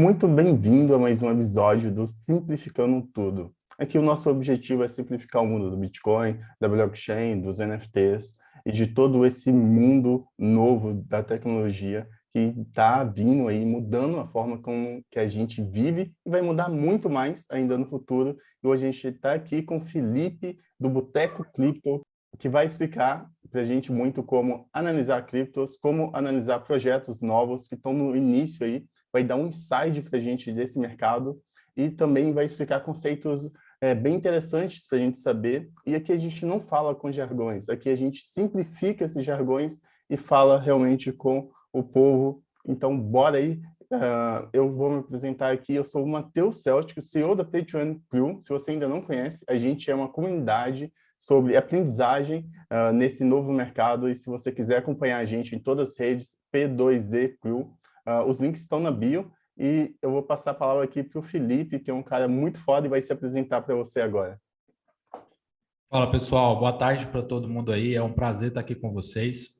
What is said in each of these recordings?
Muito bem-vindo a mais um episódio do Simplificando Tudo. Aqui o nosso objetivo é simplificar o mundo do Bitcoin, da blockchain, dos NFTs e de todo esse mundo novo da tecnologia que está vindo aí, mudando a forma como que a gente vive e vai mudar muito mais ainda no futuro. E hoje a gente está aqui com o Felipe, do Boteco Cripto, que vai explicar para a gente muito como analisar criptos, como analisar projetos novos que estão no início aí, vai dar um insight para a gente desse mercado e também vai explicar conceitos bem interessantes para a gente saber. E aqui a gente não fala com jargões, aqui a gente simplifica esses jargões e fala realmente com o povo. Então, bora aí. Eu vou me apresentar aqui. Eu sou o Matheus Celtico, CEO da Patreon Crew. Se você ainda não conhece, a gente é uma comunidade sobre aprendizagem nesse novo mercado. E se você quiser acompanhar a gente em todas as redes, P2E Crew, os links estão na bio. E eu vou passar a palavra aqui para o Felipe, que é um cara muito foda e vai se apresentar para você agora. Fala pessoal, boa tarde para todo mundo aí. É um prazer estar aqui com vocês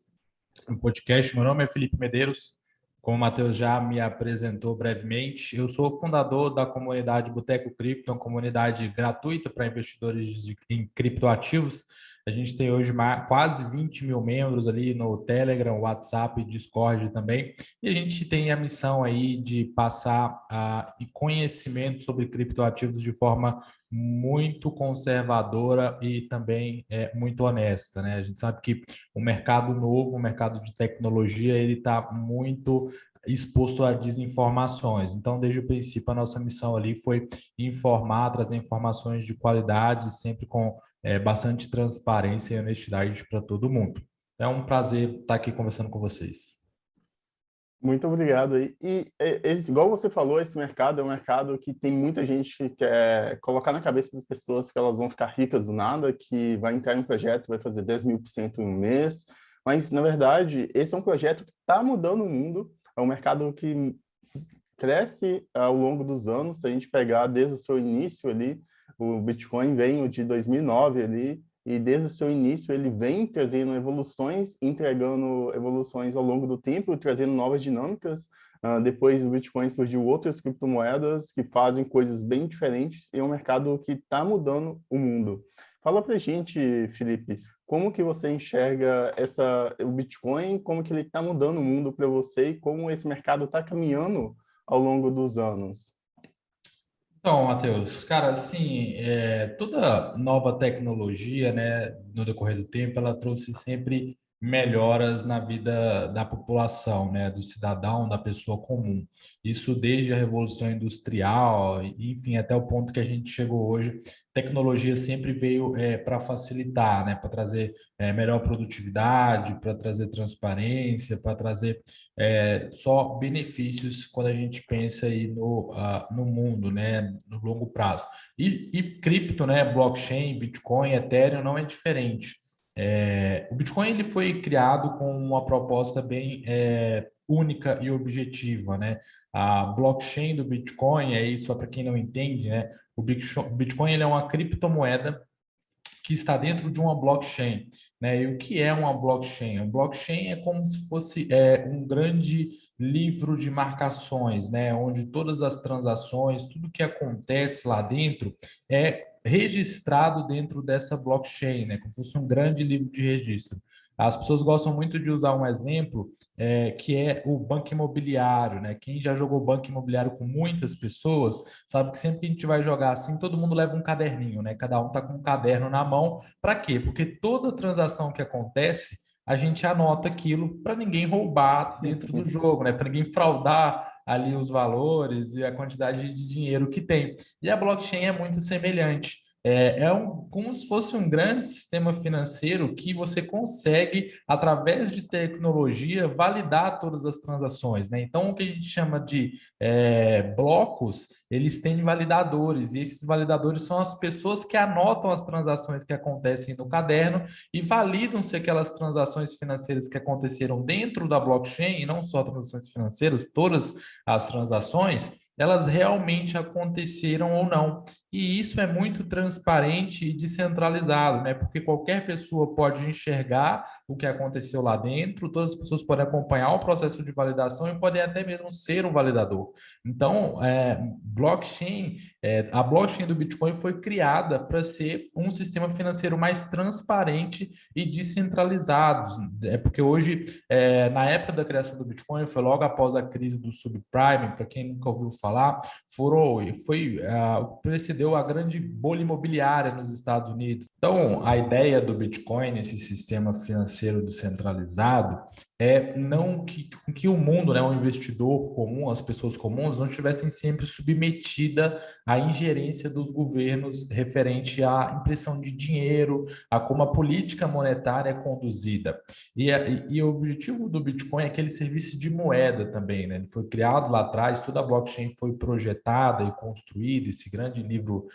no podcast. Meu nome é Felipe Medeiros. Como o Matheus já me apresentou brevemente, eu sou fundador da comunidade Boteco Cripto, uma comunidade gratuita para investidores em criptoativos. A gente tem hoje quase 20 mil membros ali no Telegram, WhatsApp, Discord também. E a gente tem a missão aí de passar conhecimento sobre criptoativos de forma muito conservadora e também muito honesta, né? A gente sabe que o mercado novo, o mercado de tecnologia, ele está muito exposto a desinformações. Então, desde o princípio, a nossa missão ali foi informar, trazer informações de qualidade, sempre com bastante transparência e honestidade para todo mundo. É um prazer estar aqui conversando com vocês. Muito obrigado aí. Igual você falou, esse mercado é um mercado que tem muita gente que quer colocar na cabeça das pessoas que elas vão ficar ricas do nada, que vai entrar em um projeto, vai fazer 10.000% em um mês. Mas, na verdade, esse é um projeto que está mudando o mundo. É um mercado que cresce ao longo dos anos. Se a gente pegar desde o seu início ali, o Bitcoin veio de 2009 ali, e desde o seu início ele vem trazendo evoluções, entregando evoluções ao longo do tempo, trazendo novas dinâmicas. Depois do Bitcoin surgiu outras criptomoedas que fazem coisas bem diferentes e é um mercado que está mudando o mundo. Fala para a gente, Felipe, como que você enxerga o Bitcoin, como que ele está mudando o mundo para você e como esse mercado está caminhando ao longo dos anos? Então, Matheus, cara, assim, toda nova tecnologia, né, no decorrer do tempo, ela trouxe sempre melhoras na vida da população, né, do cidadão, da pessoa comum. Isso desde a Revolução Industrial, enfim, até o ponto que a gente chegou hoje. Tecnologia sempre veio para facilitar, né, para trazer melhor produtividade, para trazer transparência, para trazer só benefícios quando a gente pensa aí no mundo, né, no longo prazo. E cripto, né, blockchain, Bitcoin, Ethereum não é diferente. O Bitcoin ele foi criado com uma proposta bem única e objetiva, né? A blockchain do Bitcoin, aí só para quem não entende, né? O Bitcoin ele é uma criptomoeda que está dentro de uma blockchain, né? E o que é uma blockchain? Um blockchain é como se fosse um grande livro de marcações, né? Onde todas as transações, tudo que acontece lá dentro é registrado dentro dessa blockchain, né? Como se fosse um grande livro de registro. As pessoas gostam muito de usar um exemplo que é o banco imobiliário, né? Quem já jogou banco imobiliário com muitas pessoas sabe que sempre que a gente vai jogar assim, todo mundo leva um caderninho, né? Cada um tá com um caderno na mão. Para quê? Porque toda transação que acontece, a gente anota aquilo para ninguém roubar dentro do jogo, né? Para ninguém fraudar ali os valores e a quantidade de dinheiro que tem. E a blockchain é muito semelhante. Como se fosse um grande sistema financeiro que você consegue, através de tecnologia, validar todas as transações, né? Então, o que a gente chama de blocos, eles têm validadores, e esses validadores são as pessoas que anotam as transações que acontecem no caderno e validam se aquelas transações financeiras que aconteceram dentro da blockchain, e não só transações financeiras, todas as transações, elas realmente aconteceram ou não. E isso é muito transparente e descentralizado, né? Porque qualquer pessoa pode enxergar o que aconteceu lá dentro, todas as pessoas podem acompanhar o processo de validação e podem até mesmo ser um validador. Então, a blockchain do Bitcoin foi criada para ser um sistema financeiro mais transparente e descentralizado. É porque hoje, na época da criação do Bitcoin, foi logo após a crise do subprime, para quem nunca ouviu falar, precedeu a grande bolha imobiliária nos Estados Unidos. Então, a ideia do Bitcoin, esse sistema financeiro descentralizado, é não que o mundo, né, o investidor comum, as pessoas comuns, não estivessem sempre submetida à ingerência dos governos referente à impressão de dinheiro, a como a política monetária é conduzida. E o objetivo do Bitcoin é que ele servisse de moeda também, né? Ele foi criado lá atrás, toda a blockchain foi projetada e construída, esse grande livro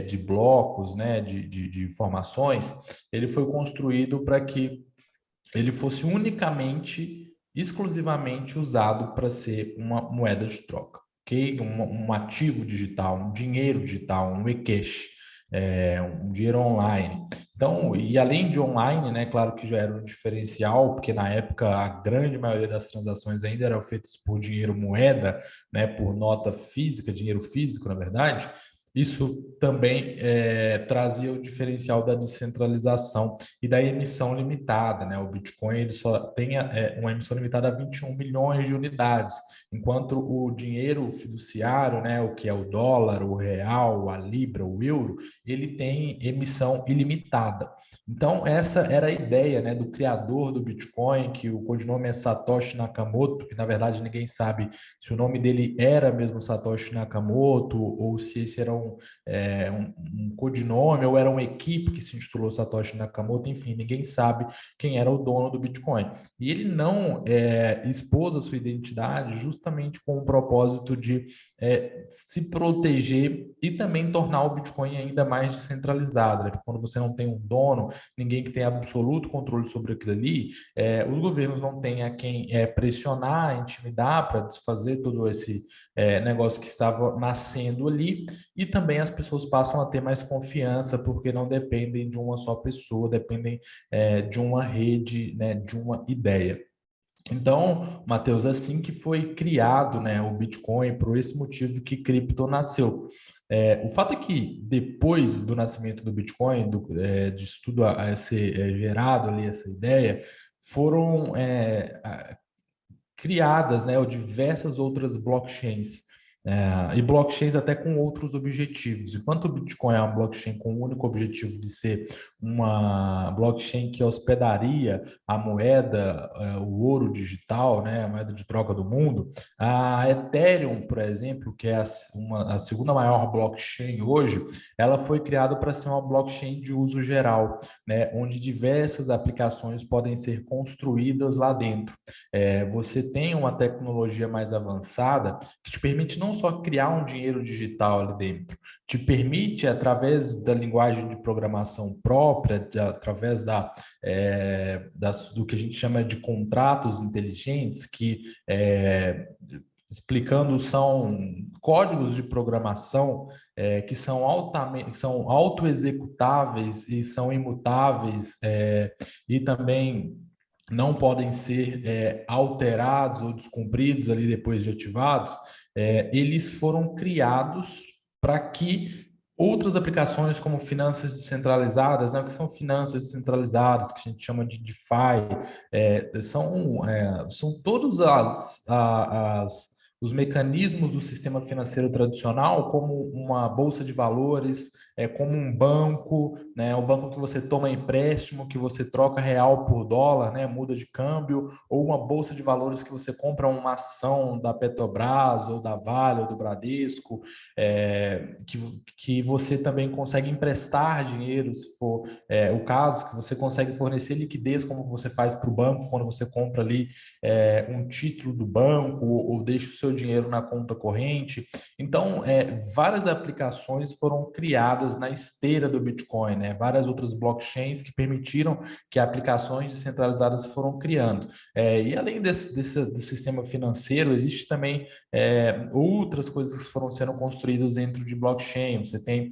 de blocos, né, de informações, ele foi construído para que ele fosse unicamente, exclusivamente usado para ser uma moeda de troca, ok? Um ativo digital, um dinheiro digital, um e-cash, um dinheiro online. Então, e além de online, né, claro que já era um diferencial, porque na época a grande maioria das transações ainda eram feitas por dinheiro moeda, né, por nota física, dinheiro físico, na verdade. Isso também trazia o diferencial da descentralização e da emissão limitada, né? O Bitcoin ele só tem uma emissão limitada a 21 milhões de unidades, enquanto o dinheiro fiduciário, né, o que é o dólar, o real, a libra, o euro, ele tem emissão ilimitada. Então, essa era a ideia, né, do criador do Bitcoin, que o codinome é Satoshi Nakamoto, que na verdade ninguém sabe se o nome dele era mesmo Satoshi Nakamoto ou se esse era um codinome ou era uma equipe que se intitulou Satoshi Nakamoto, enfim, ninguém sabe quem era o dono do Bitcoin. E ele não expôs a sua identidade justamente com o propósito de se proteger e também tornar o Bitcoin ainda mais descentralizado, né? Porque quando você não tem um dono, ninguém que tem absoluto controle sobre aquilo ali, os governos não têm a quem pressionar, intimidar para desfazer todo esse negócio que estava nascendo ali, e também as pessoas passam a ter mais confiança porque não dependem de uma só pessoa, dependem de uma rede, né, de uma ideia. Então, Matheus, assim que foi criado, né, o Bitcoin, por esse motivo que cripto nasceu. O fato é que depois do nascimento do Bitcoin, de estudo a ser gerado ali essa ideia, foram criadas, né, ou diversas outras blockchains, e blockchains até com outros objetivos. Enquanto o Bitcoin é uma blockchain com o único objetivo de ser uma blockchain que hospedaria a moeda, o ouro digital, né, a moeda de troca do mundo, a Ethereum, por exemplo, que é a segunda maior blockchain hoje, ela foi criada para ser uma blockchain de uso geral, né, onde diversas aplicações podem ser construídas lá dentro. Você tem uma tecnologia mais avançada que te permite não só criar um dinheiro digital ali dentro, te permite, através da linguagem de programação própria, através do que a gente chama de contratos inteligentes, que explicando, são códigos de programação que são altamente, que são autoexecutáveis e são imutáveis, e também não podem ser alterados ou descumpridos ali depois de ativados. Eles foram criados para que outras aplicações como finanças descentralizadas, né, que são finanças descentralizadas, que a gente chama de DeFi, são todos os mecanismos do sistema financeiro tradicional, como uma bolsa de valores, como um banco, né, um banco que você toma empréstimo, que você troca real por dólar, né, muda de câmbio, ou uma bolsa de valores que você compra uma ação da Petrobras, ou da Vale, ou do Bradesco, que você também consegue emprestar dinheiro, se for o caso, que você consegue fornecer liquidez, como você faz para o banco, quando você compra ali um título do banco, ou deixa o seu dinheiro na conta corrente. Então, várias aplicações foram criadas na esteira do Bitcoin, né? Várias outras blockchains que permitiram que aplicações descentralizadas foram criando. E além do sistema financeiro, existe também outras coisas que foram sendo construídas dentro de blockchain. Você tem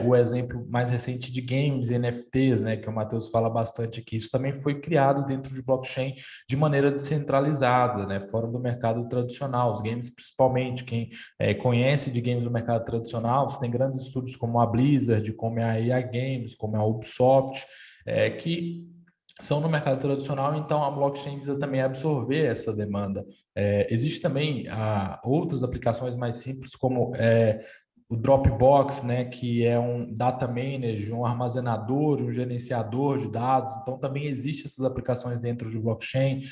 o exemplo mais recente de games e NFTs, né, que o Matheus fala bastante aqui. Isso também foi criado dentro de blockchain de maneira descentralizada, né, fora do mercado tradicional. Os games, principalmente, quem conhece de games no mercado tradicional, você tem grandes estúdios como a Blizzard, como a EA Games, como a Ubisoft, que são no mercado tradicional, então a blockchain visa também absorver essa demanda. Existe também outras aplicações mais simples, como o Dropbox, né, que é um data manager, um armazenador, um gerenciador de dados. Então, também existem essas aplicações dentro de blockchain.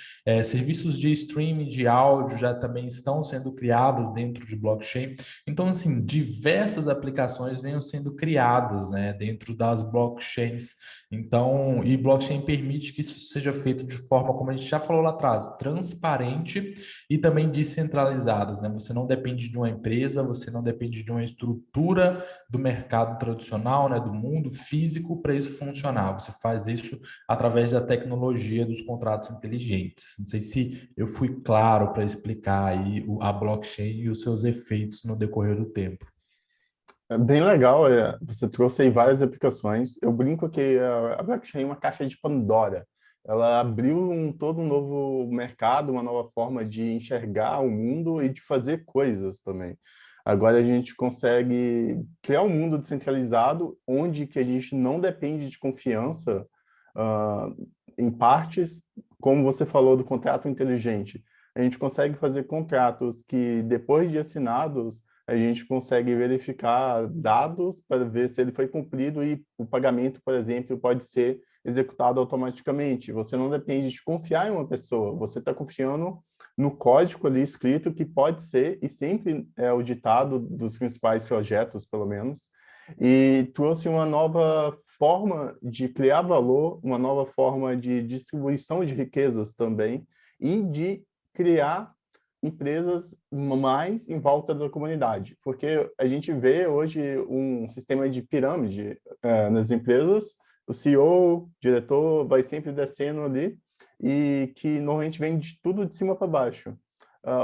Serviços de streaming de áudio já também estão sendo criados dentro de blockchain. Então, assim, diversas aplicações vêm sendo criadas, né, dentro das blockchains. Então, e blockchain permite que isso seja feito de forma, como a gente já falou lá atrás, transparente e também descentralizadas, né? Você não depende de uma empresa, você não depende de uma estrutura do mercado tradicional, né, do mundo físico para isso funcionar. Você faz isso através da tecnologia dos contratos inteligentes. Não sei se eu fui claro para explicar aí a blockchain e os seus efeitos no decorrer do tempo. É bem legal, você trouxe aí várias aplicações. Eu brinco que a blockchain é uma caixa de Pandora. Ela abriu todo um novo mercado, uma nova forma de enxergar o mundo e de fazer coisas também. Agora a gente consegue criar um mundo descentralizado, onde que a gente não depende de confiança, ah, em partes, como você falou do contrato inteligente. A gente consegue fazer contratos que, depois de assinados, a gente consegue verificar dados para ver se ele foi cumprido e o pagamento, por exemplo, pode ser executado automaticamente. Você não depende de confiar em uma pessoa, você está confiando no código ali escrito, que pode ser, e sempre é o ditado dos principais projetos, pelo menos, e trouxe uma nova forma de criar valor, uma nova forma de distribuição de riquezas também, e de criar empresas mais em volta da comunidade, porque a gente vê hoje um sistema de pirâmide nas empresas. O CEO, diretor, vai sempre descendo ali, e que normalmente vem de tudo de cima para baixo.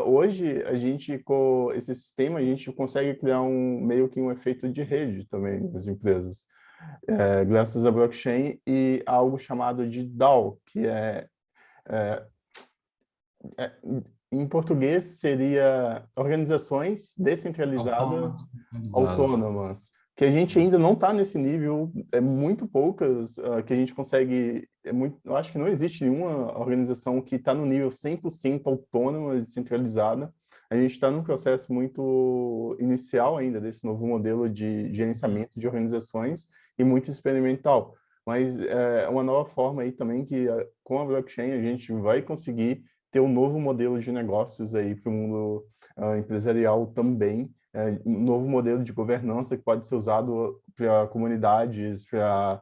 Hoje, a gente, com esse sistema, a gente consegue criar meio que um efeito de rede também nas empresas, graças à blockchain e algo chamado de DAO, que é é, em português seria organizações descentralizadas Automatizadas. autônomas, que a gente ainda não está nesse nível, é muito poucas que a gente consegue, eu acho que não existe nenhuma organização que está no nível 100% autônoma e descentralizada. A gente está num processo muito inicial ainda desse novo modelo de gerenciamento de organizações e muito experimental. Mas é uma nova forma aí também que, com a blockchain, a gente vai conseguir ter um novo modelo de negócios aí para o mundo empresarial também, um novo modelo de governança que pode ser usado para comunidades, para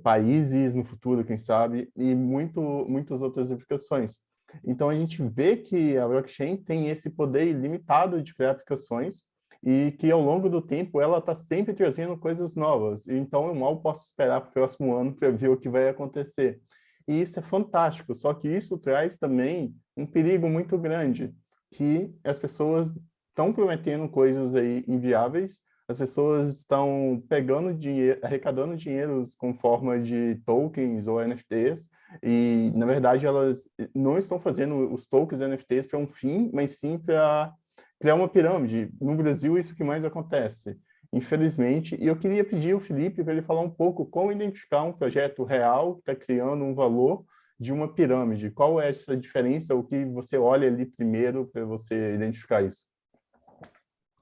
países no futuro, quem sabe, e muitas outras aplicações. Então, a gente vê que a blockchain tem esse poder ilimitado de criar aplicações, e que, ao longo do tempo, ela está sempre trazendo coisas novas. Então, eu mal posso esperar para o próximo ano para ver o que vai acontecer. E isso é fantástico, só que isso traz também um perigo muito grande, que as pessoas estão prometendo coisas aí inviáveis, as pessoas estão pegando dinheiro, arrecadando dinheiros com forma de tokens ou NFTs, e, na verdade, elas não estão fazendo os tokens e NFTs para um fim, mas sim para criar uma pirâmide. No Brasil, isso que mais acontece, infelizmente. E eu queria pedir ao Felipe para ele falar um pouco como identificar um projeto real que está criando um valor de uma pirâmide. Qual é essa diferença? O que você olha ali primeiro para você identificar isso?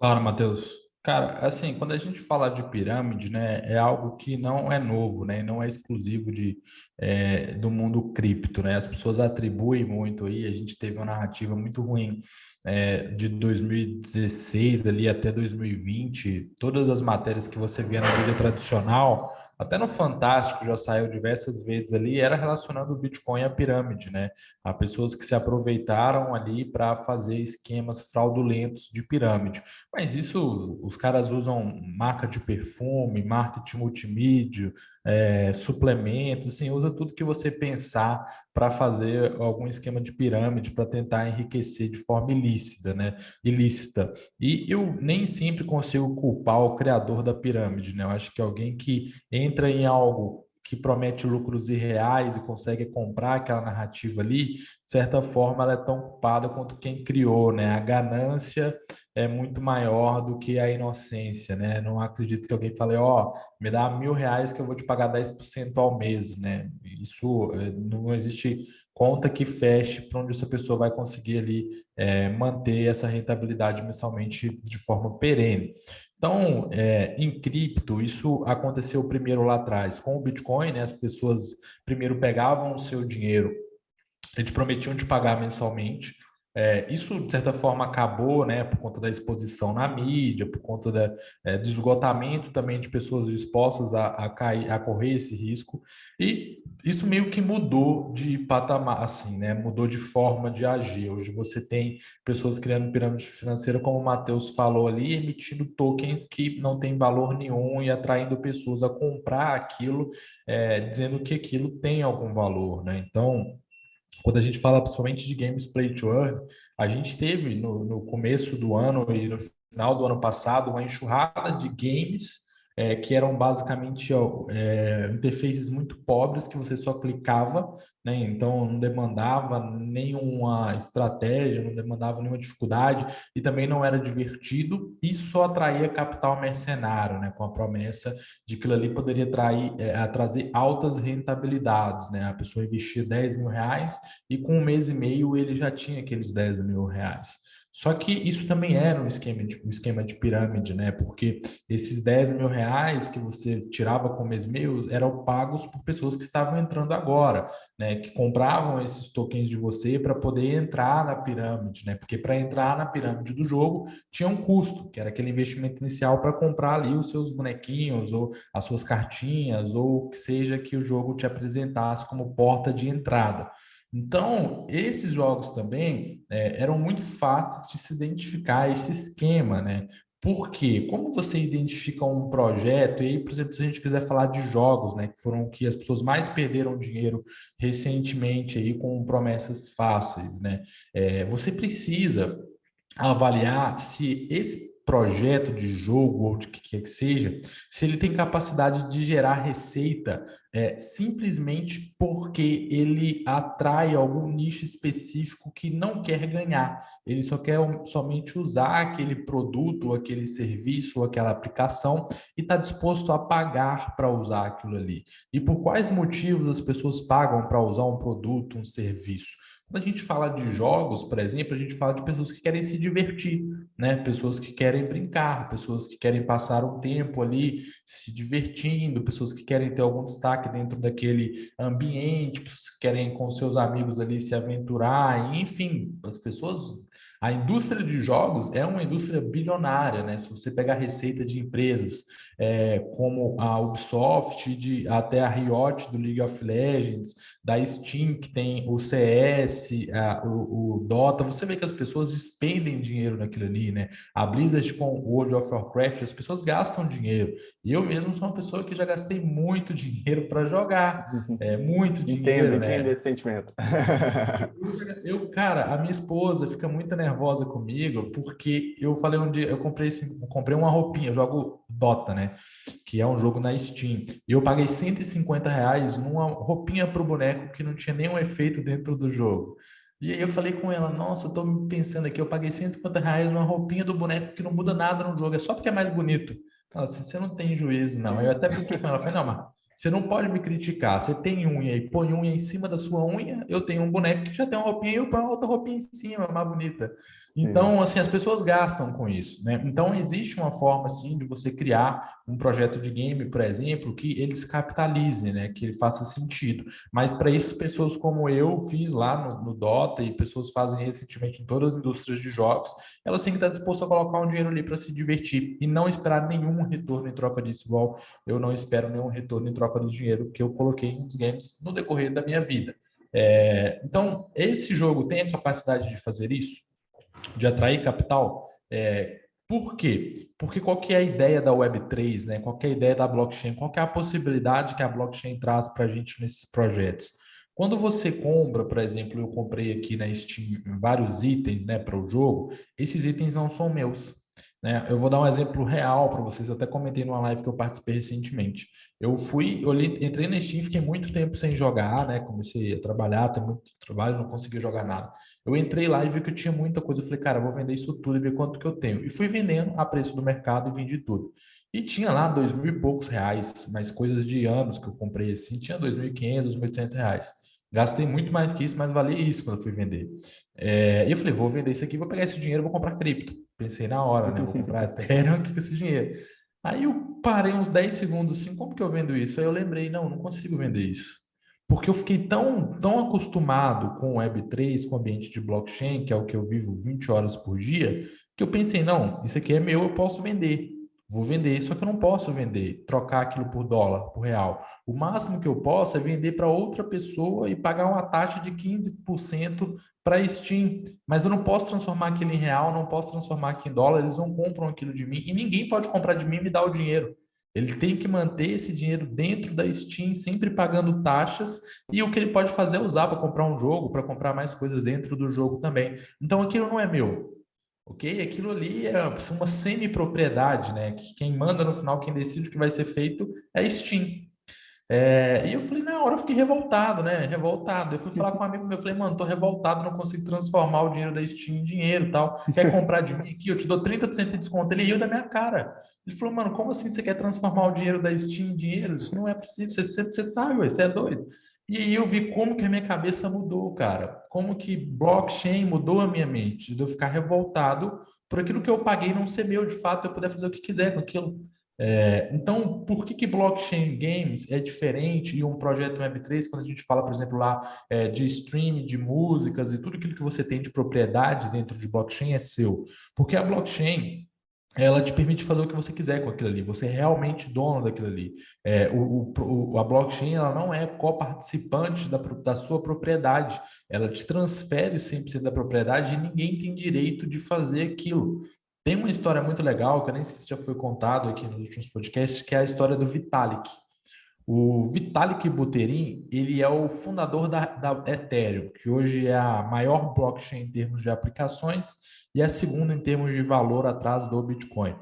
Claro, Matheus. Cara, assim, quando a gente fala de pirâmide, né, é algo que não é novo, né, não é exclusivo do mundo cripto, né? As pessoas atribuem muito aí. A gente teve uma narrativa muito ruim de 2016 ali até 2020. Todas as matérias que você via na mídia tradicional até no Fantástico já saiu diversas vezes ali, era relacionando o Bitcoin à pirâmide, né? Há pessoas que se aproveitaram ali para fazer esquemas fraudulentos de pirâmide. Mas isso, os caras usam marca de perfume, marketing multimídia, suplementos, assim, usa tudo que você pensar para fazer algum esquema de pirâmide, para tentar enriquecer de forma ilícita, né? Ilícita. E eu nem sempre consigo culpar o criador da pirâmide, né? Eu acho que alguém que entra em algo que promete lucros irreais e consegue comprar aquela narrativa ali, de certa forma ela é tão culpada quanto quem criou, né? A ganância é muito maior do que a inocência, né? Não acredito que alguém fale, ó, me dá R$ 1.000 que eu vou te pagar 10% ao mês, né? Isso não existe conta que feche para onde essa pessoa vai conseguir ali manter essa rentabilidade mensalmente de forma perene. Então, em cripto, isso aconteceu primeiro lá atrás. Com o Bitcoin, né, as pessoas primeiro pegavam o seu dinheiro, eles prometiam te pagar mensalmente. Isso, de certa forma, acabou, né, por conta da exposição na mídia, por conta do esgotamento também de pessoas dispostas a cair, a correr esse risco. E isso meio que mudou de patamar, assim, né, mudou de forma de agir. Hoje você tem pessoas criando pirâmide financeira, como o Matheus falou ali, emitindo tokens que não têm valor nenhum e atraindo pessoas a comprar aquilo, dizendo que aquilo tem algum valor, né? Então, quando a gente fala principalmente de games play to earn, a gente teve no começo do ano e no final do ano passado uma enxurrada de games que eram basicamente interfaces muito pobres que você só clicava, né? Então não demandava nenhuma estratégia, não demandava nenhuma dificuldade e também não era divertido e só atraía capital mercenário, né? Com a promessa de que aquilo ali poderia trazer altas rentabilidades, né? A pessoa investia R$ 10.000 e com um mês e meio ele já tinha aqueles R$ 10.000. Só que isso também era um esquema de pirâmide, né? Porque esses R$ 10.000 que você tirava com um mês e meio eram pagos por pessoas que estavam entrando agora, né? Que compravam esses tokens de você para poder entrar na pirâmide, né? Porque para entrar na pirâmide do jogo tinha um custo, que era aquele investimento inicial para comprar ali os seus bonequinhos ou as suas cartinhas ou o que seja que o jogo te apresentasse como porta de entrada. Então, esses jogos também eram muito fáceis de se identificar esse esquema, né? Por quê? Como você identifica um projeto, e aí, por exemplo, se a gente quiser falar de jogos, né, que foram que as pessoas mais perderam dinheiro recentemente aí com promessas fáceis, né? Você precisa avaliar se esse projeto de jogo ou de que quer que seja, se ele tem capacidade de gerar receita simplesmente porque ele atrai algum nicho específico que não quer ganhar. Ele só quer somente usar aquele produto, ou aquele serviço, ou aquela aplicação e está disposto a pagar para usar aquilo ali. E por quais motivos as pessoas pagam para usar um produto, um serviço? Quando a gente fala de jogos, por exemplo, a gente fala de pessoas que querem se divertir, né? Pessoas que querem brincar, pessoas que querem passar um tempo ali se divertindo, pessoas que querem ter algum destaque dentro daquele ambiente, pessoas que querem com seus amigos ali se aventurar, enfim, as pessoas. A indústria de jogos é uma indústria bilionária, né? Se você pegar a receita de empresas como a Ubisoft, até a Riot do League of Legends, da Steam, que tem o CS, o Dota, você vê que as pessoas despendem dinheiro naquilo ali, né? A Blizzard com o World of Warcraft, as pessoas gastam dinheiro. E eu mesmo sou uma pessoa que já gastei muito dinheiro para jogar, muito Entendo, dinheiro, entendo né? esse sentimento. Cara, a minha esposa fica muito nervosa comigo porque eu falei um dia, comprei uma roupinha, eu jogo Dota, né? Que é um jogo na Steam. E eu paguei R$ 150 numa roupinha pro boneco que não tinha nenhum efeito dentro do jogo. E aí eu falei com ela, nossa, eu tô pensando aqui, eu paguei R$ 150 numa roupinha do boneco que não muda nada no jogo, é só porque é mais bonito. Ela disse, você não tem juízo, não. Eu até brinquei com ela, falei, não, mas você não pode me criticar. Você tem unha e põe unha em cima da sua unha. Eu tenho um boneco que já tem uma roupinha e eu ponho outra roupinha em cima, mais bonita. Sim. Então, assim, as pessoas gastam com isso, né? Então, existe uma forma, assim, de você criar um projeto de game, por exemplo, que ele se capitalize, né? Que ele faça sentido. Mas para isso, pessoas como eu fiz lá no Dota e pessoas fazem recentemente em todas as indústrias de jogos, elas têm que estar dispostas a colocar um dinheiro ali para se divertir e não esperar nenhum retorno em troca disso, igual eu não espero nenhum retorno em troca do dinheiro que eu coloquei nos games no decorrer da minha vida. Então, esse jogo tem a capacidade de fazer isso, de atrair capital. Por quê? Porque qual que é a ideia da Web3, né? Qual que é a ideia da blockchain? Qual que é a possibilidade que a blockchain traz para a gente nesses projetos? Quando você compra, por exemplo, eu comprei aqui na Steam vários itens, né, para o jogo, esses itens não são meus, né? Eu vou dar um exemplo real para vocês, eu até comentei numa live que eu participei recentemente. Entrei na Steam, fiquei muito tempo sem jogar, né? Comecei a trabalhar, tem muito trabalho, não consegui jogar nada. Eu entrei lá e vi que eu tinha muita coisa. Eu falei, cara, eu vou vender isso tudo e ver quanto que eu tenho. E fui vendendo a preço do mercado e vendi tudo. E tinha lá 2.000 e poucos reais, mas coisas de anos que eu comprei assim, tinha 2.500, 2.800 reais. Gastei muito mais que isso, mas valia isso quando eu fui vender. E eu falei, vou vender isso aqui, vou pegar esse dinheiro, vou comprar cripto. Pensei na hora, né? Vou comprar Ethereum aqui com esse dinheiro. Aí eu parei uns 10 segundos assim, como que eu vendo isso? Aí eu lembrei, não, não consigo vender isso. Porque eu fiquei tão acostumado com o Web3, com o ambiente de blockchain, que é o que eu vivo 20 horas por dia, que eu pensei, não, isso aqui é meu, eu posso vender. Vou vender, só que eu não posso vender, trocar aquilo por dólar, por real. O máximo que eu posso é vender para outra pessoa e pagar uma taxa de 15% para a Steam. Mas eu não posso transformar aquilo em real, não posso transformar aquilo em dólar, eles não compram aquilo de mim e ninguém pode comprar de mim e me dar o dinheiro. Ele tem que manter esse dinheiro dentro da Steam, sempre pagando taxas, e o que ele pode fazer é usar para comprar um jogo, para comprar mais coisas dentro do jogo também. Então aquilo não é meu, ok? Aquilo ali é uma semi-propriedade, né? Que quem manda no final, quem decide o que vai ser feito é a Steam. E eu falei, na hora eu fiquei revoltado, né? Revoltado. Eu fui falar com um amigo meu, eu falei, mano, tô revoltado, não consigo transformar o dinheiro da Steam em dinheiro e tal. Quer comprar de mim aqui? Eu te dou 30% de desconto. Ele riu da minha cara. Ele falou, mano, como assim você quer transformar o dinheiro da Steam em dinheiro? Isso não é possível, você sabe, ué, você é doido. E aí eu vi como que a minha cabeça mudou, cara. Como que blockchain mudou a minha mente, de eu ficar revoltado por aquilo que eu paguei não ser meu de fato, eu poder fazer o que quiser com aquilo. Então, por que blockchain games é diferente e um projeto Web3, quando a gente fala, por exemplo, lá de streaming de músicas e tudo aquilo que você tem de propriedade dentro de blockchain é seu? Porque a blockchain, ela te permite fazer o que você quiser com aquilo ali, você é realmente dono daquilo ali. A blockchain, ela não é coparticipante da sua propriedade, ela te transfere 100% da propriedade e ninguém tem direito de fazer aquilo. Tem uma história muito legal, que eu nem sei se já foi contado aqui nos últimos podcasts, que é a história do Vitalik. O Vitalik Buterin, ele é o fundador da Ethereum, que hoje é a maior blockchain em termos de aplicações e a segunda em termos de valor atrás do Bitcoin.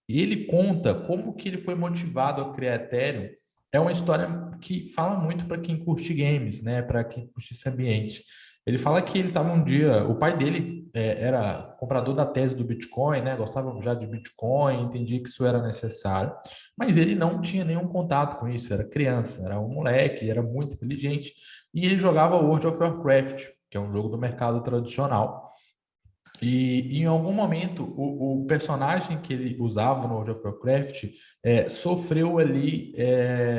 E ele conta como que ele foi motivado a criar Ethereum. É uma história que fala muito para quem curte games, né? Para quem curte esse ambiente. Ele fala que ele estava um dia, o pai dele era comprador da tese do Bitcoin, né? Gostava já de Bitcoin, entendia que isso era necessário, mas ele não tinha nenhum contato com isso, era criança, era um moleque, era muito inteligente, e ele jogava World of Warcraft, que é um jogo do mercado tradicional. E em algum momento, o personagem que ele usava no World of Warcraft sofreu ali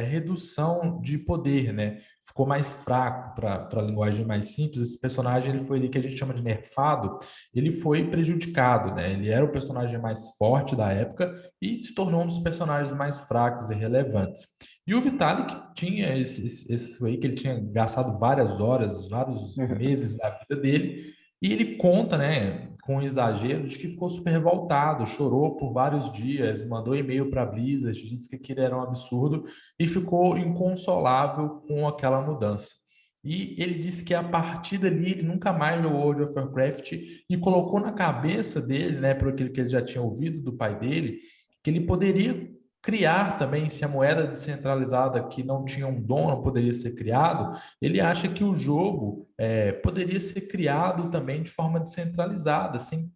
redução de poder, né? Ficou mais fraco para a linguagem mais simples. Esse personagem ele foi ali que a gente chama de nerfado, ele foi prejudicado, né? Ele era o personagem mais forte da época e se tornou um dos personagens mais fracos e relevantes. E o Vitalik tinha esse aí que ele tinha gastado várias horas, vários meses da vida dele, e ele conta, né, com exagero, de que ficou super revoltado, chorou por vários dias, mandou e-mail para a Blizzard, disse que aquilo era um absurdo e ficou inconsolável com aquela mudança. E ele disse que a partir dali ele nunca mais jogou World of Warcraft e colocou na cabeça dele, né, por aquilo que ele já tinha ouvido do pai dele, que ele poderia criar também, se a moeda descentralizada que não tinha um dono poderia ser criado, ele acha que o jogo poderia ser criado também de forma descentralizada, sem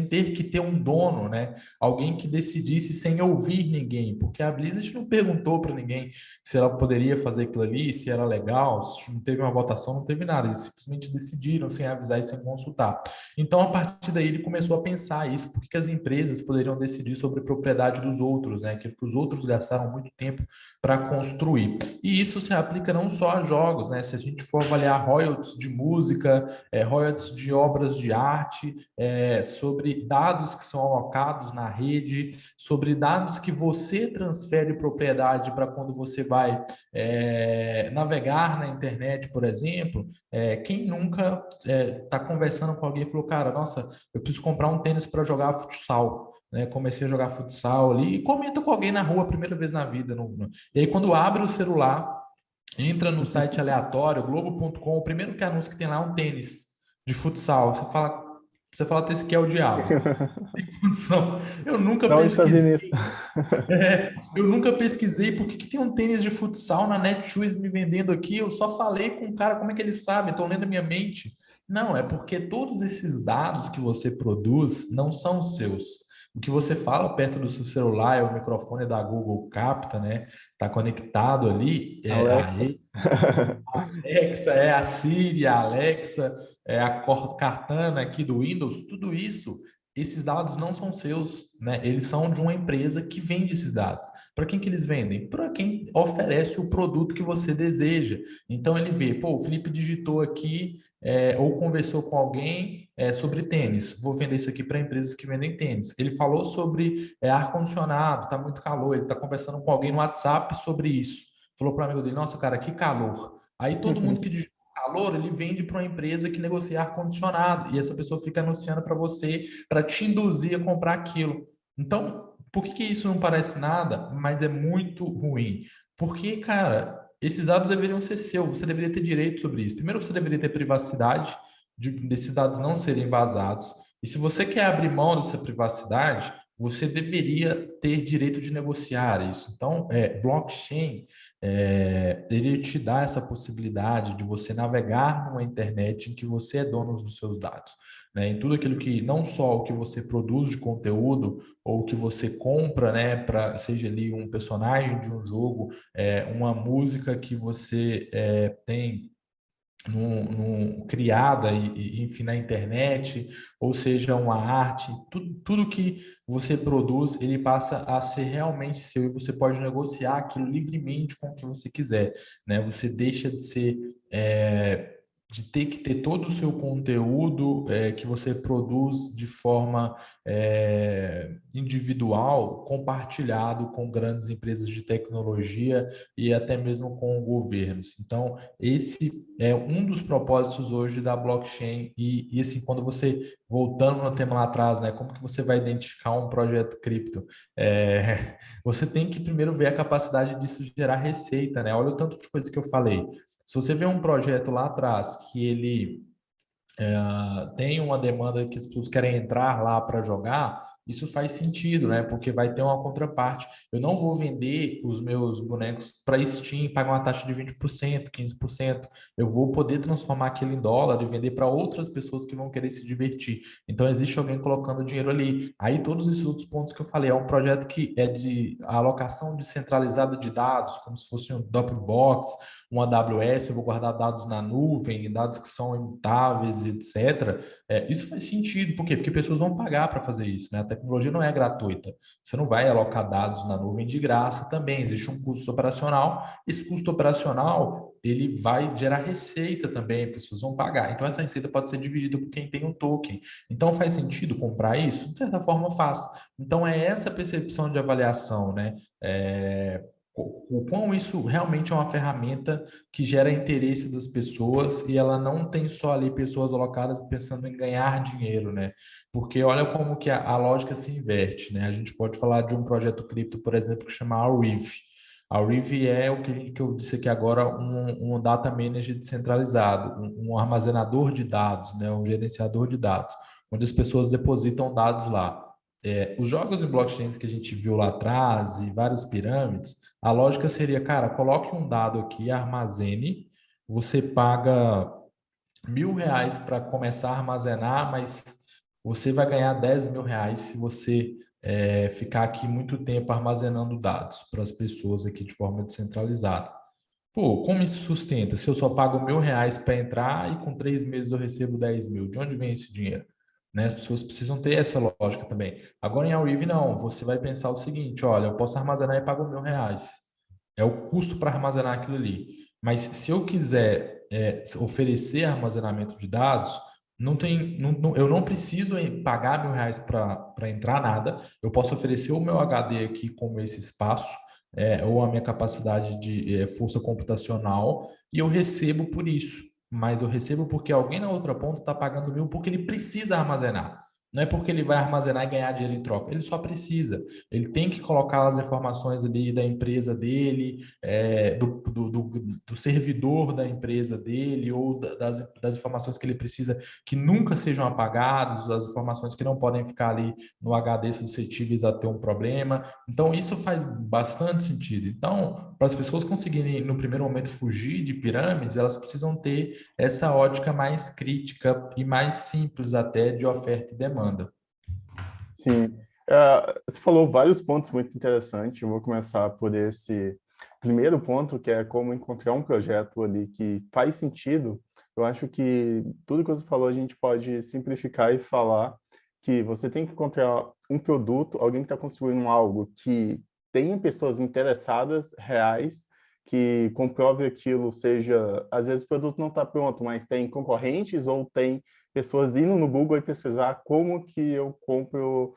ter que ter um dono, né? Alguém que decidisse sem ouvir ninguém, porque a Blizzard não perguntou para ninguém se ela poderia fazer aquilo ali, se era legal, se não teve uma votação, não teve nada, eles simplesmente decidiram sem avisar e sem consultar. Então, a partir daí, ele começou a pensar isso, por que as empresas poderiam decidir sobre a propriedade dos outros, né? Aquilo que os outros gastaram muito tempo para construir. E isso se aplica não só a jogos, né? Se a gente for avaliar royalties de música, royalties de obras de arte, sobre dados que são alocados na rede, sobre dados que você transfere propriedade para quando você vai navegar na internet, por exemplo, quem nunca está conversando com alguém e falou, cara, nossa, eu preciso comprar um tênis para jogar futsal. Né, comecei a jogar futsal ali e comenta com alguém na rua a primeira vez na vida. E aí, quando abre o celular, entra no site aleatório, globo.com, o primeiro que anúncio que tem lá é um tênis de futsal. Você fala até esse que é o diabo. Tem condição. Eu nunca Da onde você viu pesquisei. nisso? Eu nunca pesquisei por que tem um tênis de futsal na Netshoes me vendendo aqui. Eu só falei com o cara, como é que ele sabe? Estou lendo a minha mente. Não, é porque todos esses dados que você produz não são seus. O que você fala perto do seu celular, é o microfone da Google capta, né? Está conectado ali, a Alexa. rede, Alexa, a Siri, a Alexa, a Cortana aqui do Windows, tudo isso, esses dados não são seus, né? Eles são de uma empresa que vende esses dados. Para quem que eles vendem? Para quem oferece o produto que você deseja. Então ele vê, pô, o Felipe digitou aqui ou conversou com alguém sobre tênis. Vou vender isso aqui para empresas que vendem tênis. Ele falou sobre ar-condicionado, está muito calor. Ele está conversando com alguém no WhatsApp sobre isso. Falou para o amigo dele, nossa, cara, que calor. Aí todo mundo que digita calor, ele vende para uma empresa que negocia ar-condicionado. E essa pessoa fica anunciando para você, para te induzir a comprar aquilo. Então, por que isso não parece nada, mas é muito ruim? Porque, cara, esses dados deveriam ser seus, você deveria ter direito sobre isso. Primeiro, você deveria ter privacidade, desses dados não serem vazados. E se você quer abrir mão dessa privacidade, você deveria ter direito de negociar isso. Então, blockchain ele te dá essa possibilidade de você navegar numa internet em que você é dono dos seus dados, né? Em tudo aquilo que, não só o que você produz de conteúdo ou o que você compra, né, para seja ali um personagem de um jogo, uma música que você tem criada enfim, na internet, ou seja, uma arte, tudo que você produz, ele passa a ser realmente seu e você pode negociar aquilo livremente com o que você quiser, né? Você deixa de ser de ter que ter todo o seu conteúdo que você produz de forma individual, compartilhado com grandes empresas de tecnologia e até mesmo com governos. Então, esse é um dos propósitos hoje da blockchain e assim, quando você, voltando no tema lá atrás, né, como que você vai identificar um projeto cripto? Você tem que primeiro ver a capacidade disso gerar receita, né? Olha o tanto de coisa que eu falei. Se você vê um projeto lá atrás que ele tem uma demanda que as pessoas querem entrar lá para jogar, isso faz sentido, né? Porque vai ter uma contraparte. Eu não vou vender os meus bonecos para Steam, pagar uma taxa de 20%, 15%. Eu vou poder transformar aquilo em dólar e vender para outras pessoas que vão querer se divertir. Então, existe alguém colocando dinheiro ali. Aí, todos esses outros pontos que eu falei, é um projeto que é de alocação descentralizada de dados, como se fosse um Dropbox, um AWS, eu vou guardar dados na nuvem, dados que são imutáveis, etc. Isso faz sentido. Por quê? Porque pessoas vão pagar para fazer isso, né? A tecnologia não é gratuita. Você não vai alocar dados na nuvem de graça também. Existe um custo operacional. Esse custo operacional, ele vai gerar receita também, pessoas vão pagar. Então, essa receita pode ser dividida por quem tem um token. Então, faz sentido comprar isso? De certa forma, faz. Então, é essa percepção de avaliação, né? O quão isso realmente é uma ferramenta que gera interesse das pessoas e ela não tem só ali pessoas alocadas pensando em ganhar dinheiro, né? Porque olha como que a lógica se inverte, né? A gente pode falar de um projeto cripto, por exemplo, que chama Arweave. A Arweave é o que eu disse aqui agora, um data manager descentralizado, um armazenador de dados, né? Um gerenciador de dados, onde as pessoas depositam dados lá. Os jogos em blockchains que a gente viu lá atrás e várias pirâmides, a lógica seria, cara, coloque um dado aqui, armazene, você paga R$ 1.000 para começar a armazenar, mas você vai ganhar R$ 10.000 se você ficar aqui muito tempo armazenando dados para as pessoas aqui de forma descentralizada. Pô, como isso sustenta? Se eu só pago R$ 1.000 para entrar e com 3 meses eu recebo 10 mil, de onde vem esse dinheiro? Né? As pessoas precisam ter essa lógica também. Agora em Aurive, não. Você vai pensar o seguinte: olha, eu posso armazenar e pago R$ 1.000. É o custo para armazenar aquilo ali. Mas se eu quiser oferecer armazenamento de dados, não tem, eu não preciso pagar R$ 1.000 para entrar nada. Eu posso oferecer o meu HD aqui como esse espaço ou a minha capacidade de força computacional, e eu recebo por isso. Mas eu recebo porque alguém na outra ponta está pagando 1.000 porque ele precisa armazenar. Não é porque ele vai armazenar e ganhar dinheiro em troca. Ele só precisa. Ele tem que colocar as informações ali da empresa dele, do servidor da empresa dele, ou das informações que ele precisa que nunca sejam apagadas, as informações que não podem ficar ali no HD suscetíveis a ter um problema. Então, isso faz bastante sentido. Então, para as pessoas conseguirem, no primeiro momento, fugir de pirâmides, elas precisam ter essa ótica mais crítica e mais simples até de oferta e demanda. Sim. Você falou vários pontos muito interessantes. Eu vou começar por esse primeiro ponto, que é como encontrar um projeto ali que faz sentido. Eu acho que tudo que você falou a gente pode simplificar e falar que você tem que encontrar um produto, alguém que está construindo algo que tenha pessoas interessadas, reais, que comprove aquilo, seja, às vezes o produto não está pronto, mas tem concorrentes ou tem pessoas indo no Google e pesquisar como que eu compro,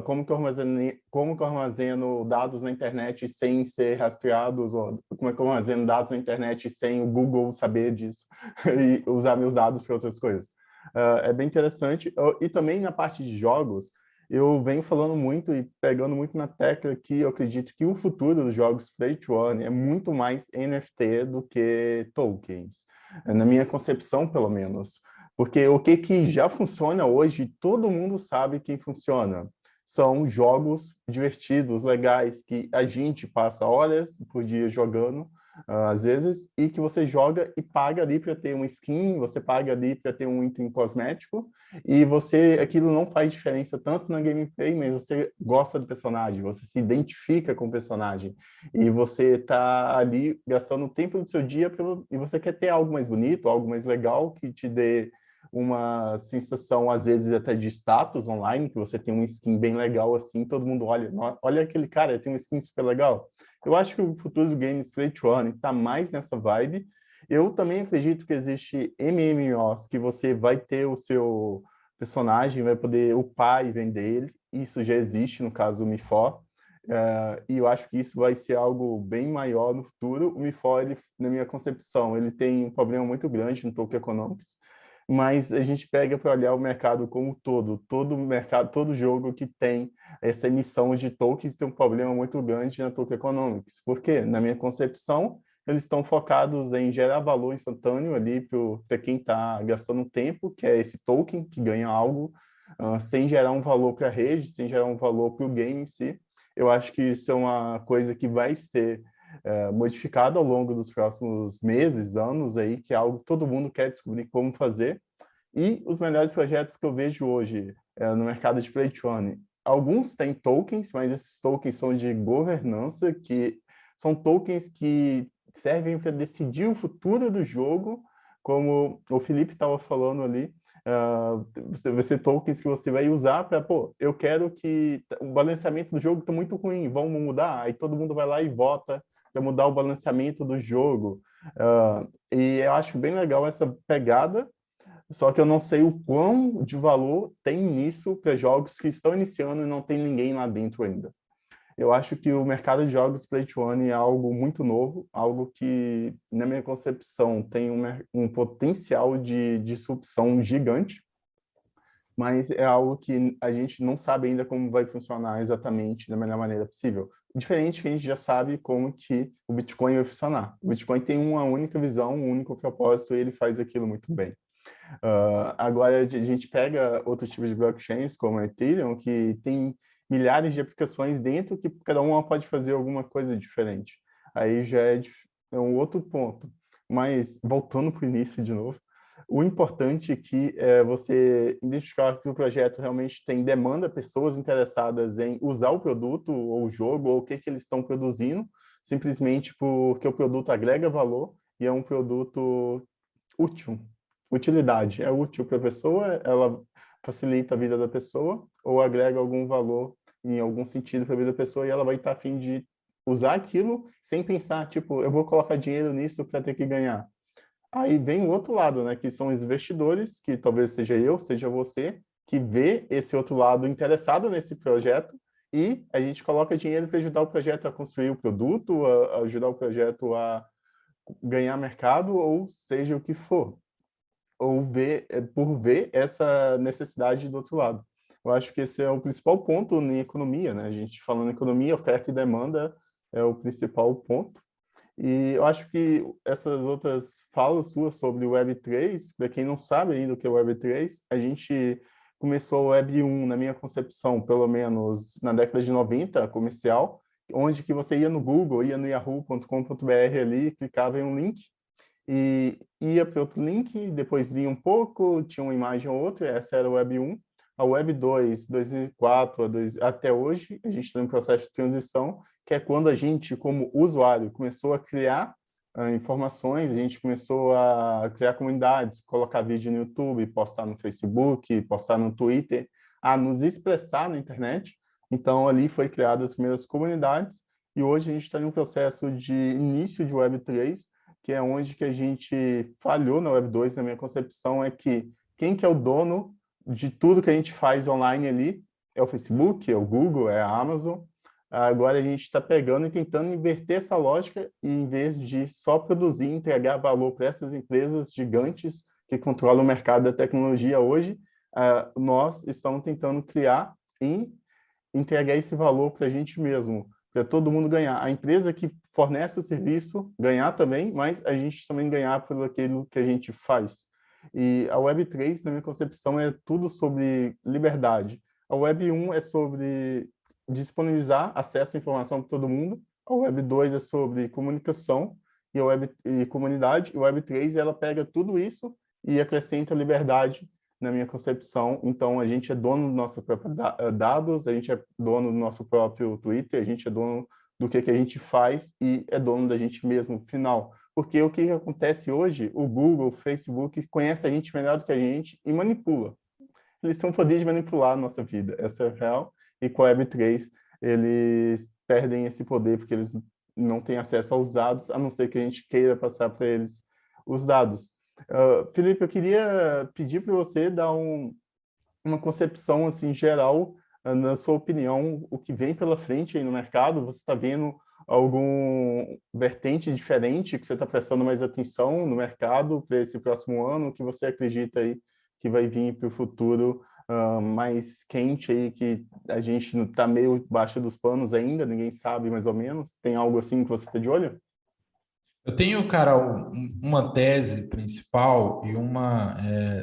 como que eu armazeno dados na internet sem ser rastreados, ou como é que eu armazeno dados na internet sem o Google saber disso e usar meus dados para outras coisas. É bem interessante. E também na parte de jogos, eu venho falando muito e pegando muito na tecla que eu acredito que o futuro dos jogos Play to Earn é muito mais NFT do que tokens, na minha concepção, pelo menos. Porque o que já funciona hoje, todo mundo sabe que funciona. São jogos divertidos, legais, que a gente passa horas por dia jogando, às vezes, e que você joga e paga ali para ter uma skin, você paga ali para ter um item cosmético, e você, aquilo não faz diferença tanto na gameplay, mas você gosta do personagem, você se identifica com o personagem, e você está ali gastando tempo do seu dia e você quer ter algo mais bonito, algo mais legal, que te dê uma sensação, às vezes, até de status online, que você tem uma skin bem legal assim, todo mundo olha, olha aquele cara, ele tem uma skin super legal. Eu acho que o futuro dos games Play to Earn está mais nessa vibe. Eu também acredito que existe MMOs que você vai ter o seu personagem, vai poder upar e vender ele. Isso já existe no caso do MIFO. E eu acho que isso vai ser algo bem maior no futuro. O MIFO, ele, na minha concepção, ele tem um problema muito grande no Token Economics, mas a gente pega para olhar o mercado como um todo mercado, todo jogo que tem essa emissão de tokens tem um problema muito grande na Token Economics, porque, na minha concepção, eles estão focados em gerar valor instantâneo ali para quem está gastando tempo, que é esse token que ganha algo, sem gerar um valor para a rede, sem gerar um valor para o game em si. Eu acho que isso é uma coisa que vai ser modificado ao longo dos próximos meses, anos aí, que é algo que todo mundo quer descobrir como fazer. E os melhores projetos que eu vejo hoje no mercado de Play to Earn, alguns têm tokens, mas esses tokens são de governança, que são tokens que servem para decidir o futuro do jogo, como o Felipe estava falando ali, você vai ser tokens que você vai usar para, pô, eu quero que o balanceamento do jogo está muito ruim, vamos mudar? Aí todo mundo vai lá e vota para mudar o balanceamento do jogo. E eu acho bem legal essa pegada, só que eu não sei o quão de valor tem nisso para jogos que estão iniciando e não tem ninguém lá dentro ainda. Eu acho que o mercado de jogos Play to Earn é algo muito novo, algo que, na minha concepção, tem um potencial de disrupção gigante, mas é algo que a gente não sabe ainda como vai funcionar exatamente da melhor maneira possível. Diferente que a gente já sabe como que o Bitcoin vai funcionar. O Bitcoin tem uma única visão, um único propósito, e ele faz aquilo muito bem. Agora, a gente pega outro tipo de blockchains, como a Ethereum, que tem milhares de aplicações dentro que cada uma pode fazer alguma coisa diferente. Aí já é um outro ponto. Mas, voltando para o início de novo, O importante aqui é você identificar que o projeto realmente tem demanda, pessoas interessadas em usar o produto ou o jogo, ou o que eles estão produzindo, simplesmente porque o produto agrega valor e é um produto útil. Utilidade. É útil para a pessoa, ela facilita a vida da pessoa ou agrega algum valor em algum sentido para a vida da pessoa e ela vai estar a fim de usar aquilo sem pensar, tipo, eu vou colocar dinheiro nisso para ter que ganhar. Aí vem o outro lado, né, que são os investidores, que talvez seja eu, seja você, que vê esse outro lado interessado nesse projeto e a gente coloca dinheiro para ajudar o projeto a construir o produto, a ajudar o projeto a ganhar mercado ou seja o que for, ou ver, por ver essa necessidade do outro lado. Eu acho que esse é o principal ponto em economia, né? A gente falando em economia, oferta e demanda é o principal ponto. E eu acho que essas outras falas suas sobre o Web3, para quem não sabe ainda o que é o Web3, a gente começou o Web1, na minha concepção, pelo menos na década de 90, comercial, onde que você ia no Google, ia no yahoo.com.br ali, clicava em um link e ia para outro link, depois lia um pouco, tinha uma imagem ou outra, essa era a Web 1. A Web 2, 2004 até hoje, a gente está em processo de transição, que é quando a gente, como usuário, começou a criar informações, a gente começou a criar comunidades, colocar vídeo no YouTube, postar no Facebook, postar no Twitter, a nos expressar na internet. Então, ali foi criadas as primeiras comunidades, e hoje a gente está em um processo de início de Web 3, que é onde que a gente falhou na Web 2, na minha concepção, é que quem que é o dono de tudo que a gente faz online ali é o Facebook, é o Google, é a Amazon. Agora a gente está pegando e tentando inverter essa lógica e em vez de só produzir e entregar valor para essas empresas gigantes que controlam o mercado da tecnologia hoje, nós estamos tentando criar e entregar esse valor para a gente mesmo, para todo mundo ganhar. A empresa que fornece o serviço ganhar também, mas a gente também ganhar por aquilo que a gente faz. E a Web3, na minha concepção, é tudo sobre liberdade. A Web1 é sobre disponibilizar acesso à informação para todo mundo. A Web2 é sobre comunicação e comunidade. E a Web3 ela pega tudo isso e acrescenta liberdade na minha concepção. Então, a gente é dono dos nossos próprios dados, a gente é dono do nosso próprio Twitter, a gente é dono do que a gente faz e é dono da gente mesmo, no final. Porque o que acontece hoje, o Google, o Facebook, conhece a gente melhor do que a gente e manipula. Eles têm o poder de manipular a nossa vida, essa é real. E com a Web3, eles perdem esse poder porque eles não têm acesso aos dados, a não ser que a gente queira passar para eles os dados. Felipe, eu queria pedir para você dar uma concepção assim geral, na sua opinião, o que vem pela frente aí no mercado. Você está vendo algum vertente diferente que você está prestando mais atenção no mercado para esse próximo ano? O que você acredita aí que vai vir para o futuro mais quente aí, que a gente está meio baixo dos panos ainda, ninguém sabe mais ou menos? Tem algo assim que você está de olho? Eu tenho, cara, uma tese principal e uma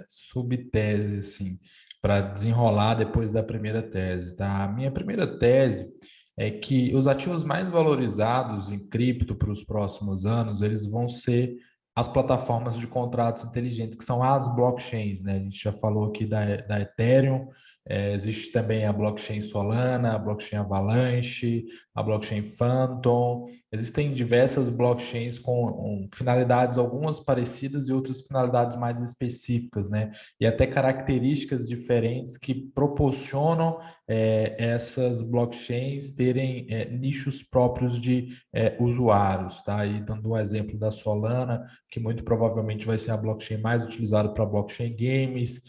subtese, assim, para desenrolar depois da primeira tese, tá? A minha primeira tese é que os ativos mais valorizados em cripto para os próximos anos, eles vão ser as plataformas de contratos inteligentes, que são as blockchains, né? A gente já falou aqui da Ethereum, existe também a blockchain Solana, a blockchain Avalanche, a blockchain Phantom. Existem diversas blockchains com finalidades algumas parecidas e outras finalidades mais específicas, né? E até características diferentes que proporcionam essas blockchains terem nichos próprios de usuários, tá? E dando um exemplo da Solana, que muito provavelmente vai ser a blockchain mais utilizada para blockchain games.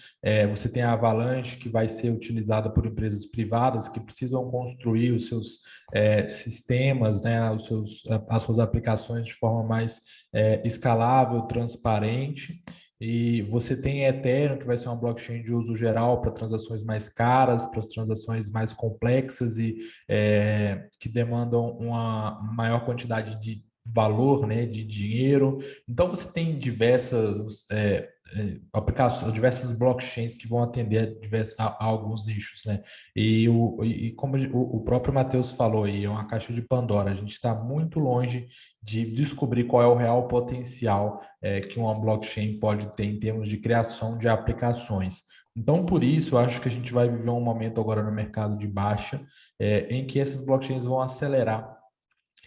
Você tem a Avalanche, que vai ser utilizada por empresas privadas que precisam construir os seus sistemas, né, as suas aplicações de forma mais escalável, transparente. E você tem Ethereum, que vai ser uma blockchain de uso geral para transações mais caras, para as transações mais complexas e que demandam uma maior quantidade de valor, né, de dinheiro. Então você tem diversas aplicações, diversas blockchains que vão atender a alguns nichos, né? E como o próprio Matheus falou aí, é uma caixa de Pandora. A gente está muito longe de descobrir qual é o real potencial que uma blockchain pode ter em termos de criação de aplicações. Então, por isso, eu acho que a gente vai viver um momento agora no mercado de baixa, em que essas blockchains vão acelerar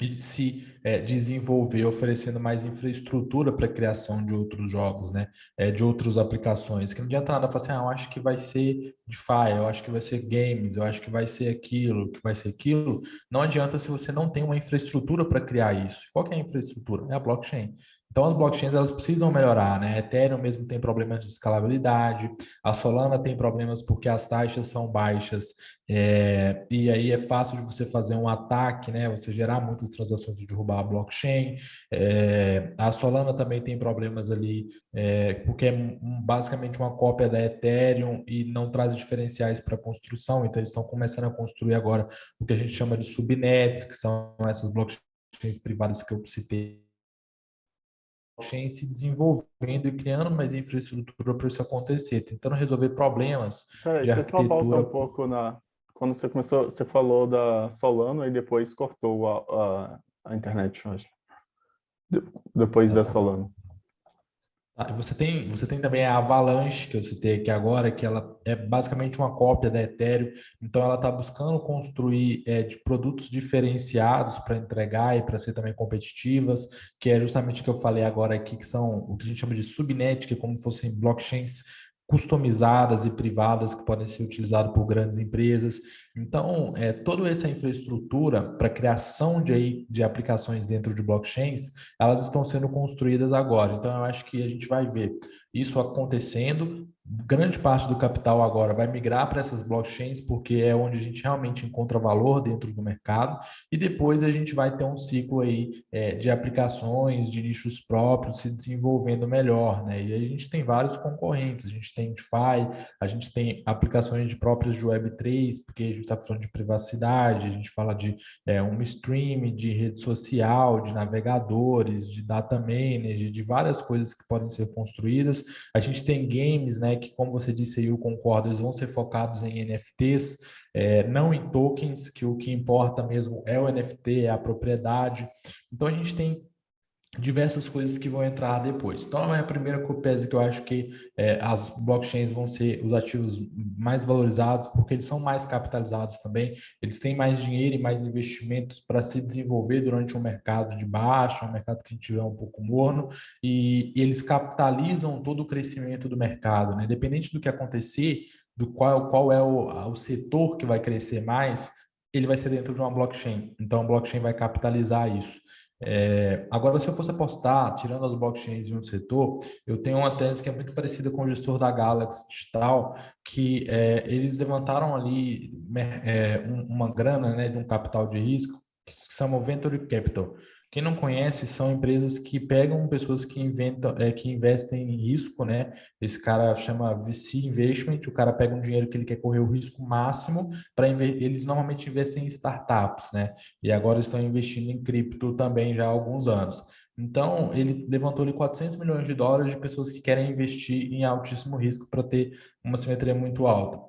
e se desenvolver, oferecendo mais infraestrutura para a criação de outros jogos, né? De outras aplicações. Que não adianta nada falar assim, eu acho que vai ser DeFi, eu acho que vai ser games, eu acho que vai ser aquilo, que vai ser aquilo. Não adianta se você não tem uma infraestrutura para criar isso. Qual que é a infraestrutura? É a blockchain. Então, as blockchains elas precisam melhorar, né? Ethereum mesmo tem problemas de escalabilidade, a Solana tem problemas porque as taxas são baixas, e aí é fácil de você fazer um ataque, né? Você gerar muitas transações e derrubar a blockchain. A Solana também tem problemas ali, porque é basicamente uma cópia da Ethereum e não traz diferenciais para construção. Então, eles estão começando a construir agora o que a gente chama de subnets, que são essas blockchains privadas que eu citei, blockchain se desenvolvendo e criando mais infraestrutura para isso acontecer, tentando resolver problemas Peraí, de você só volta arquitetura. um pouco na... Quando você começou, você falou da Solana e depois cortou a internet, eu acho. De- Depois da Solana. Você tem também a Avalanche, que eu citei aqui agora, que ela é basicamente uma cópia da Ethereum, então ela está buscando construir de produtos diferenciados para entregar e para ser também competitivas, que é justamente o que eu falei agora aqui, que são o que a gente chama de subnet, que é como se fossem blockchains customizadas e privadas que podem ser utilizadas por grandes empresas. Então, toda essa infraestrutura para criação de aplicações dentro de blockchains, elas estão sendo construídas agora. Então, eu acho que a gente vai ver isso acontecendo. Grande parte do capital agora vai migrar para essas blockchains, porque é onde a gente realmente encontra valor dentro do mercado, e depois a gente vai ter um ciclo aí de aplicações, de nichos próprios se desenvolvendo melhor, né? E aí a gente tem vários concorrentes, a gente tem DeFi, a gente tem aplicações de próprias de Web3, porque a gente está falando de privacidade, a gente fala de um stream de rede social, de navegadores, de data manager, de várias coisas que podem ser construídas. A gente tem games, né, que como você disse aí, eu concordo, eles vão ser focados em NFTs, não em tokens, que o que importa mesmo é o NFT, é a propriedade. Então a gente tem diversas coisas que vão entrar depois. Então, a primeira tese que eu acho que as blockchains vão ser os ativos mais valorizados, porque eles são mais capitalizados também, eles têm mais dinheiro e mais investimentos para se desenvolver durante um mercado de baixa, um mercado que a gente tiver um pouco morno, e eles capitalizam todo o crescimento do mercado, né? Independente do que acontecer, do qual é o setor que vai crescer mais, ele vai ser dentro de uma blockchain. Então, a blockchain vai capitalizar isso. Agora, se eu fosse apostar, tirando as blockchains de um setor, eu tenho uma tese que é muito parecida com o gestor da Galaxy Digital, que eles levantaram ali uma grana, né, de um capital de risco, que se chama Venture Capital. Quem não conhece, são empresas que pegam pessoas que que investem em risco, né? Esse cara chama VC Investment, o cara pega um dinheiro que ele quer correr o risco máximo para eles normalmente investem em startups, né? E agora estão investindo em cripto também já há alguns anos. Então, ele levantou ali 400 milhões de dólares de pessoas que querem investir em altíssimo risco para ter uma simetria muito alta.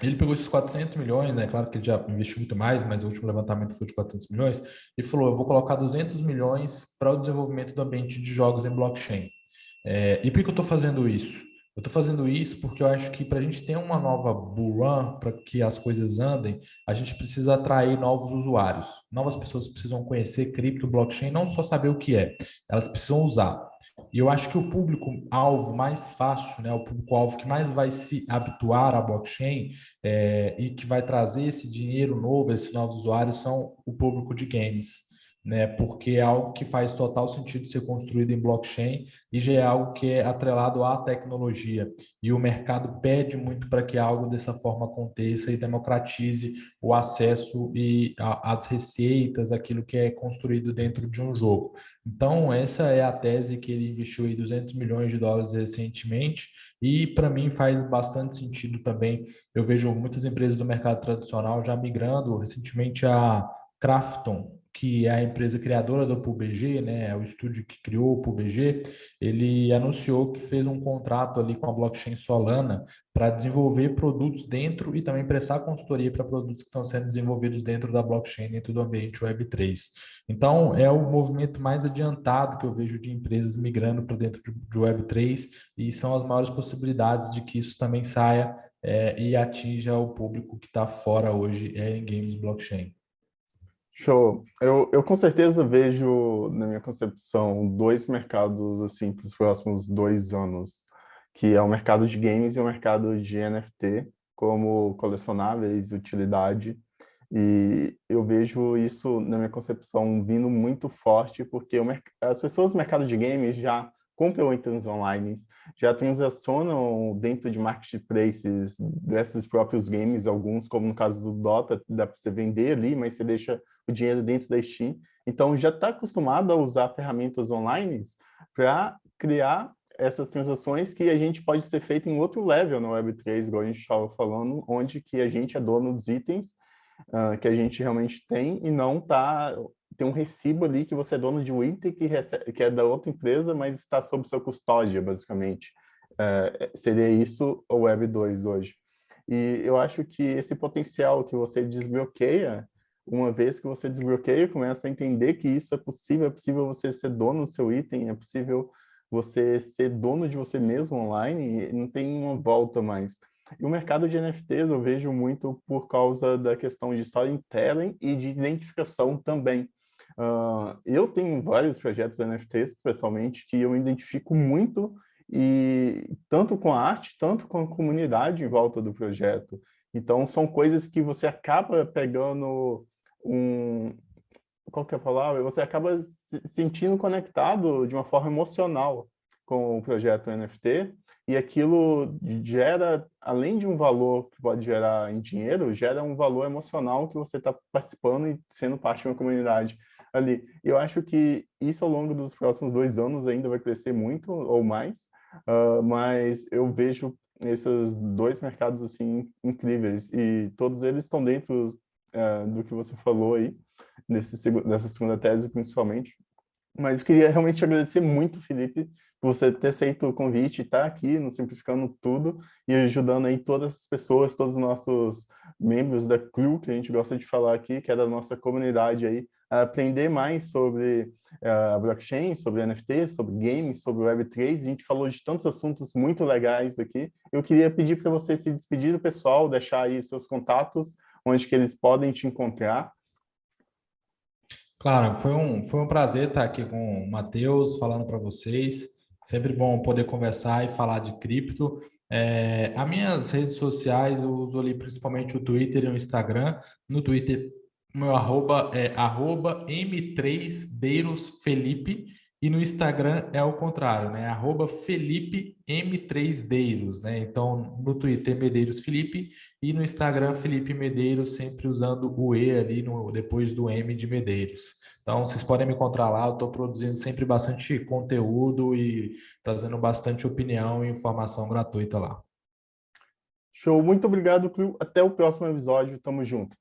Ele pegou esses 400 milhões, né? Claro que ele já investiu muito mais, mas o último levantamento foi de 400 milhões, e falou: eu vou colocar 200 milhões para o desenvolvimento do ambiente de jogos em blockchain. E por que eu estou fazendo isso? Eu estou fazendo isso porque eu acho que para a gente ter uma nova bull run, para que as coisas andem, a gente precisa atrair novos usuários. Novas pessoas precisam conhecer cripto, blockchain, não só saber o que é, elas precisam usar. E eu acho que o público-alvo mais fácil, né, o público-alvo que mais vai se habituar à blockchain e que vai trazer esse dinheiro novo, esses novos usuários, são o público de games, né? Porque é algo que faz total sentido ser construído em blockchain e já é algo que é atrelado à tecnologia. E o mercado pede muito para que algo dessa forma aconteça e democratize o acesso e as receitas, aquilo que é construído dentro de um jogo. Então, essa é a tese que ele investiu aí 200 milhões de dólares recentemente, e para mim faz bastante sentido também. Eu vejo muitas empresas do mercado tradicional já migrando recentemente a Krafton, que é a empresa criadora do PUBG, né, é o estúdio que criou o PUBG, ele anunciou que fez um contrato ali com a blockchain Solana para desenvolver produtos dentro e também prestar consultoria para produtos que estão sendo desenvolvidos dentro da blockchain, dentro do ambiente Web3. Então, é o movimento mais adiantado que eu vejo de empresas migrando para dentro de Web3 e são as maiores possibilidades de que isso também saia e atinja o público que está fora hoje em games blockchain. Show. Eu com certeza vejo, na minha concepção, dois mercados assim para os próximos 2 anos, que é o mercado de games e o mercado de NFT, como colecionáveis, utilidade. E eu vejo isso, na minha concepção, vindo muito forte, porque as pessoas do mercado de games já compram itens online, já transacionam dentro de marketplaces desses próprios games, alguns, como no caso do Dota, dá para você vender ali, mas você deixa o dinheiro dentro da Steam. Então, já está acostumado a usar ferramentas online para criar essas transações que a gente pode ser feito em outro level no Web3, igual a gente estava falando, onde que a gente é dono dos itens que a gente realmente tem e não tem um recibo ali que você é dono de um item que é da outra empresa, mas está sob sua custódia, basicamente. Seria isso o Web 2 hoje. E eu acho que esse potencial que você desbloqueia, uma vez que você desbloqueia, começa a entender que isso é possível você ser dono do seu item, é possível você ser dono de você mesmo online, e não tem uma volta mais. E o mercado de NFTs eu vejo muito por causa da questão de storytelling e de identificação também. Eu tenho vários projetos NFTs, pessoalmente, que eu me identifico muito, e tanto com a arte, tanto com a comunidade em volta do projeto. Então, são coisas que você acaba pegando um... Qual que é a palavra? Você acaba se sentindo conectado de uma forma emocional com o projeto NFT, e aquilo gera, além de um valor que pode gerar em dinheiro, gera um valor emocional que você está participando e sendo parte de uma comunidade ali. E eu acho que isso ao longo dos próximos 2 anos ainda vai crescer muito ou mais, mas eu vejo esses dois mercados assim incríveis e todos eles estão dentro do que você falou aí, nessa segunda tese principalmente. Mas eu queria realmente agradecer muito, Felipe, por você ter aceito o convite e estar aqui no Simplificando Tudo e ajudando aí todas as pessoas, todos os nossos membros da crew, que a gente gosta de falar aqui, que é da nossa comunidade aí, a aprender mais sobre a blockchain, sobre NFT, sobre games, sobre Web3. A gente falou de tantos assuntos muito legais aqui. Eu queria pedir para você se despedir do pessoal, deixar aí seus contatos, onde que eles podem te encontrar. Claro, foi um prazer estar aqui com o Matheus, falando para vocês. Sempre bom poder conversar e falar de cripto. As minhas redes sociais, eu uso ali principalmente o Twitter e o Instagram. No Twitter, o meu arroba é arroba M3DeirosFelipe e no Instagram é o contrário, né? Arroba Felipe M3Deiros, né? Então, no Twitter, Medeiros Felipe e no Instagram, Felipe Medeiros, sempre usando o E ali depois do M de Medeiros. Então, vocês podem me encontrar lá, eu estou produzindo sempre bastante conteúdo e trazendo bastante opinião e informação gratuita lá. Show, muito obrigado, crew. Até o próximo episódio. Tamo junto.